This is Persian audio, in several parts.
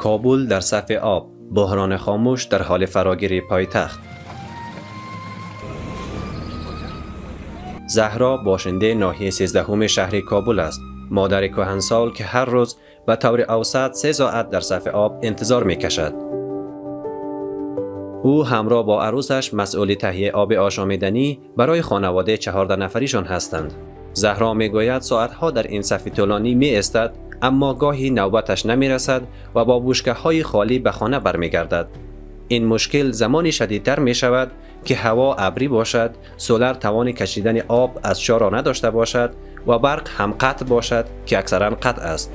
کابل در صف آب، بحران خاموش در حال فراگیری پایتخت. زهرا باشنده ناحیه 13 شهر کابل است. مادر کهنسال که هر روز به طور اوسط 3 ساعت در صف آب انتظار می کشد. او همراه با عروسش مسئول تهیه آب آشامیدنی برای خانواده 14 نفریشان هستند. زهرا می گوید ساعتها در این صف طولانی می ایستد، اما گاهی نوبتش نمی رسد و با بشکه های خالی به خانه برمی گردد. این مشکل زمانی شدیدتر می شود که هوا ابری باشد، سولر توان کشیدن آب از چاه را نداشته باشد و برق هم قطع باشد که اکثرا قطع است.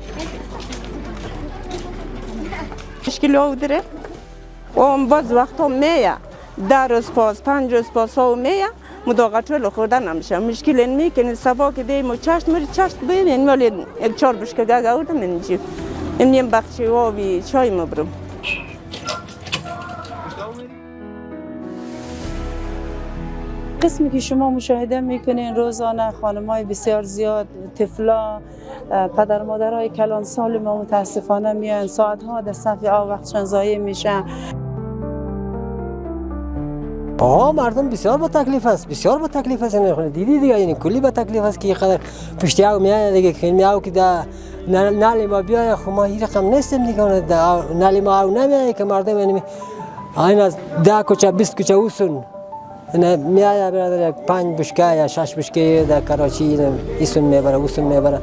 مشکل ها داره و باز وقتا میه 10 روز پاس 5 روز پاس ها میه مداغتول خوردن نمیشه. مشکل این میکنه سبا که دیم و چشت مری چشت ببین ولی 4 بشکه گاگا آوردم اینجا این بخشی آبی چای مبرم. قسمی که شما مشاهده میکنین روزانه خانم‌های بسیار زیاد، طفلا، پدر مادرای کلان سال ما متاسفانه میان ساعت‌ها در صف آب وقتشان ضایع میشن. مردم بسیار با تکلیف است، بسیار با تکلیف است. دیدی دیگه یعنی کلی با تکلیف است که خدا پشتی او میاد دیگه که میاو که دا نالی ما بیای خو ما هیچ رقم نیستیم دیگه نالی ما او نمیاد که مردم یعنی این از 10 کوچه 20 کوچه اوسون نه میاد برادر 5 بشکه یا 6 بشکه در کراچی ایسون میبره اوسون میبره.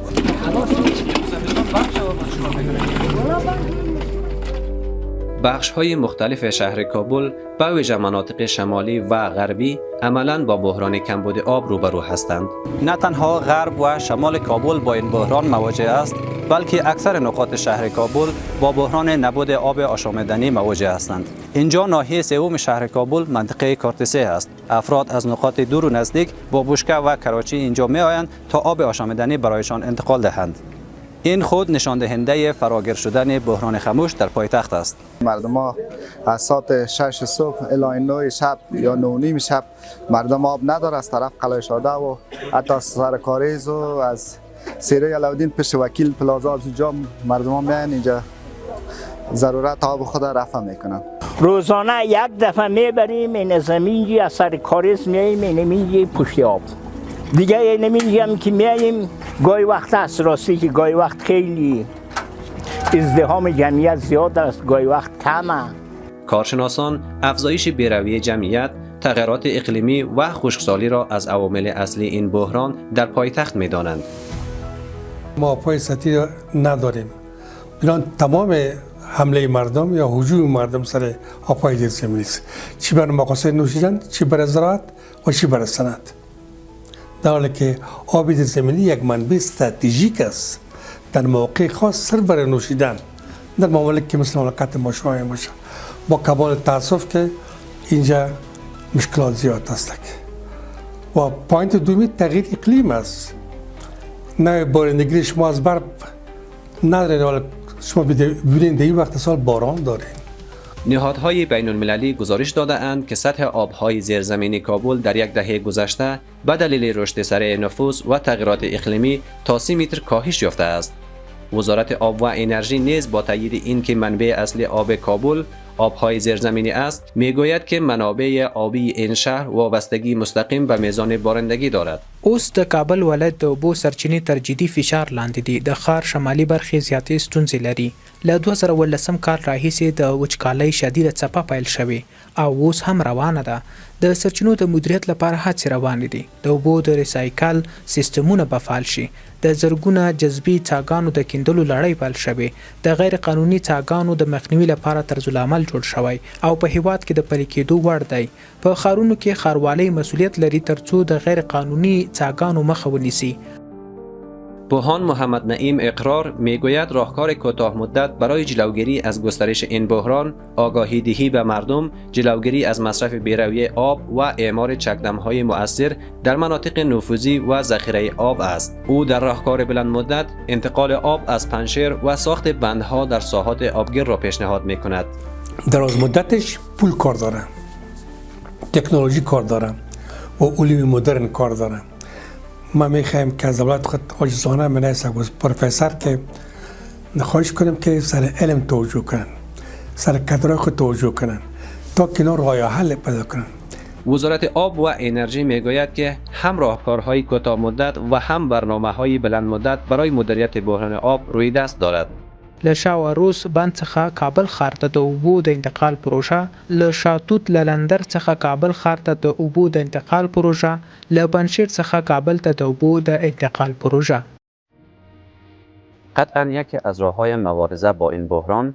بخش‌های مختلف شهر کابل به ویژه مناطق شمالی و غربی عملاً با بحران کمبود آب روبرو هستند. نه تنها غرب و شمال کابل با این بحران مواجه است، بلکه اکثر نقاط شهر کابل با بحران نبود آب آشامیدنی مواجه هستند. اینجا ناحیه 3 شهر کابل منطقه کارتسه است. افراد از نقاط دور و نزدیک با بشکه و کراچی اینجا می آیند تا آب آشامیدنی برایشان انتقال دهند. این خود نشان دهنده فراگیر شدن بحران خاموش در پایتخت است. مردم ها از ساعت 6 صبح الی 9 شب یا 9 شب مردم آب نداره از طرف قلعه‌شاده و حتی سر کاریز و از سیره علاودین پیش وکیل پلازا از اینجا مردم ها میان اینجا ضرورت آب خود رفع میکنن. روزانه یک دفعه میبریم این زمینی از سر کاریز میاییم اینجا پشت آب. دیگه اینجا هم که میاییم گاهی وقت است راستی که گاهی وقت خیلی ازدحام جمعیت زیاد است، گاهی وقت کمه. کارشناسان افزایش بیروی جمعیت، تغییرات اقلیمی و خشکسالی را از عوامل اصلی این بحران در پایتخت می‌دانند. ما پای سطحی نداریم. بنابراین تمام حمله مردم یا هجوم مردم سر آب‌های زیرزمینی است. چی برای مقاصد نوشیدن، چی برای زراعت و چی برای صنعت. در حالی که آب زیرزمینی یک منبع استراتژیک است در موقع خاص صرف برای نوشیدن در ممالک که مثل مملکت ما شما باشه. با کمال تاسف که اینجا مشکلات زیاد است. و پوینت دومی تغییر اقلیم است. نه بارندگی شما از برف ندارید ولی شما ببینید این وقت سال باران دارید. نهادهای بین المللی گزارش داده اند که سطح آبهای زیرزمینی کابل در یک دهه گذشته به دلیل رشد سریع نفوس و تغییرات اقلیمی تا 30 متر کاهش یافته است. وزارت آب و انرژی نیز با تایید اینکه منبع اصلی آب کابل آبهای زیرزمینی است، میگوید که منابع آبی این شهر وابستگی مستقیم به میزان بارندگی دارد. اوس د کابل ولایت د اوبو سرچینې تر جدي فشار لاندې دي. د ښار شمالي برخې زیاتې ستونزې لري. له 2018 کال راهیسې د وچکالۍ شدیده څپه پیل شوې او اوس هم روانه ده. د سرچینو د مدیریت لپاره هڅې روانې دي. د اوبو د ریسایکل سیستمونه به فعال شي. د زرګونه جذبي څاګانو د کیندلو لړۍ پیل شوې. د غیر قانوني څاګانو د مخنیوي لپاره طرزالعمل جوړ شوی او په هیواد کې د پلي کېدو وړ دی. په ښارونو کې ښاروالۍ مسؤلیت لري ترڅو د غیر قانوني څاګانو مخه ونیسي. بوهان محمد نعیم اقرار میگوید راهکار کوتاه مدت برای جلوگیری از گسترش این بحران آگاهی دهی به مردم، جلوگیری از مصرف بیروی آب و اعمار چکدم‌های مؤثر در مناطق نفوذی و ذخیره آب است. او در راهکار بلند مدت انتقال آب از پنشر و ساخت بندها در ساحات آبگیر را پیشنهاد می‌کند. دراز مدتش پول کار داره، تکنولوژی کار داره و علوم مدرن کار داره. ما میخوایم که از دولت خود عاجزانه منیسه پروفسور که خواهش کنم که سر علم توجه کنن، سر کدرای خود توجه کنن تا که اینا راه حل پیدا کنن. وزارت آب و انرژی میگوید که هم راهکارهای کوتاه مدت و هم برنامه‌های بلند مدت برای مدیریت بحران آب روی دست دارد. له شاو روس بند څخه کابل ښار ته د اوبو د انتقال پروژه، له شاتوت لندر څخه کابل ښار ته د اوبو د انتقال پروژه، له پنجشیر څخه کابل ته د اوبو د انتقال پروژه. قطعاً یکی از راه‌های مبارزه با این بحران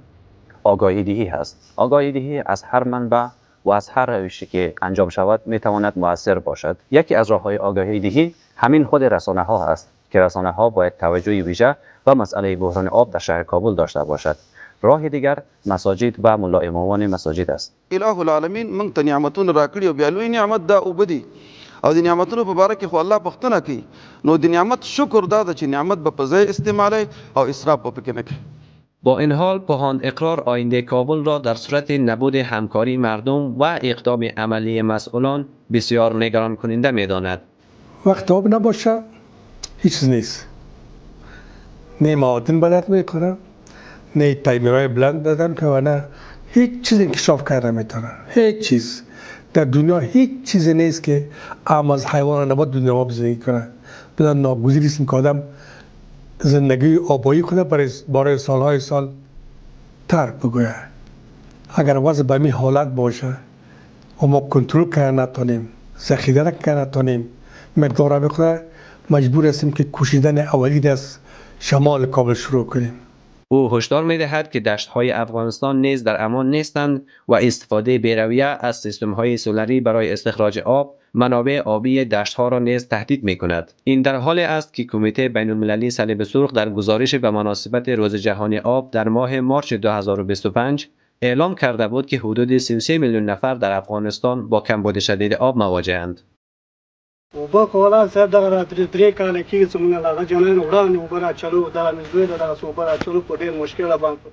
آگاهی دهی است. آگاهی دهی از هر منبع و از هر روشی که انجام شود میتواند مؤثر باشد. یکی از راه‌های آگاهی دهی همین خود رسانه‌ها است که رسانه‌ها باید توجه ویژه و مسئله بحران آب در شهر کابل داشته باشد. راه دیگر مساجد و ملا امامان مساجد است. اله العالمین موږ ته نعمتونه راکړي او بیا لوی نعمت دا اوبه دي او د نعمتونو په باره کې خو الله پوښتنه کوي، نو د نعمت شکر دا ده چې نعمت به په ځای استعمالوي او اسراف به پکې نه کوي. با این حال پوهان اقرار آینده کابل را در صورت نبود همکاری مردم و اقدام عملی مسئولان بسیار نگران کننده می‌داند. وقت آب نباشه هیچ چیز نیست. نه معادن بلد میکنن، نه تایمرهای بلند بدن که و نه هیچ چیز انکشاف کرده میتونن. هیچ چیز در دنیا هیچ چیزی نیست که عام از حیوان نبات دنیا آب زندگی کنه. بدن ناگزیر است که آدم زندگی آبایی کنه برای سالهای سال ترک بگویه. اگر وضع به این حالت باشه و ما کنترل کنه نتونیم، ذخیره کنه نتونیم، مقدار بخوره، مجبور هستیم که کوشیدن اولی از شمال کابل شروع کنیم. او هشدار می‌دهد که دشت‌های افغانستان نیز در امان نیستند و استفاده بی‌رویه از سیستم‌های سولری برای استخراج آب، منابع آبی دشت‌ها را نیز تهدید می‌کند. این در حالی است که کمیته بین‌المللی صلیب سرخ در گزارش به مناسبت روز جهانی آب در ماه مارچ 2025 اعلام کرده بود که حدود 33 میلیون نفر در افغانستان با کمبود شدید آب مواجه‌اند. اوبه کولا صاحب دغه درې کاله کېږي چې موږ هغه جنین وړاندې اوبه راچلو دغه مزدوی دغه اوبه راچلو په ډېر مشکل باندې.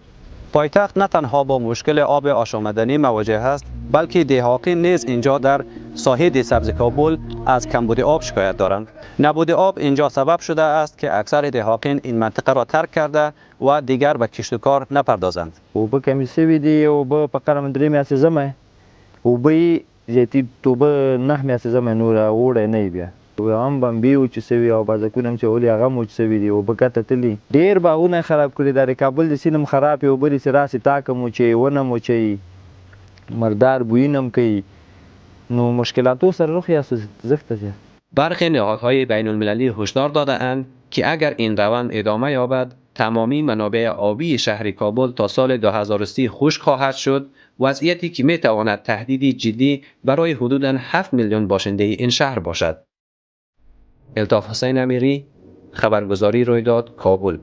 پایتخت نه تنها با مشکل آب آشامدنی مواجه است، بلکه دهاقین نیز اینجا در ساحه سبز کابل از کمبود آب شکایت دارند. نبود آب اینجا سبب شده است که اکثر دهاقین این منطقه را ترک کرده و دیگر به کشت و کار نپردازند. اوبه کمی سوي دي، اوبه په قرم درې میاشتې زمه اوبه زیاتې توبه 9 میاشتې زمه نور وړی نه بیا هم بمبي وچ سوي او بازکونه چې ولې هغه وچ سوي دي اوبه کته تلي ډېر باغونه خراب کړي د کابل د سینم خراب اوبه دي چې راسي تاکم چې ونه مو چې مردار بوینم کوي نو مشکلاتو سره رخ یا زفت است. برخی نهادهای بین‌المللی هشدار داده‌اند که اگر این روند ادامه یابد تمامی منابع آبی شهر کابل تا سال 2030 خشک خواهد شد، وضعیتی که میتواند تهدیدی جدی برای حدوداً 7 میلیون باشنده این شهر باشد. الطاف حسین امیری، خبرگزاری رویداد، کابل.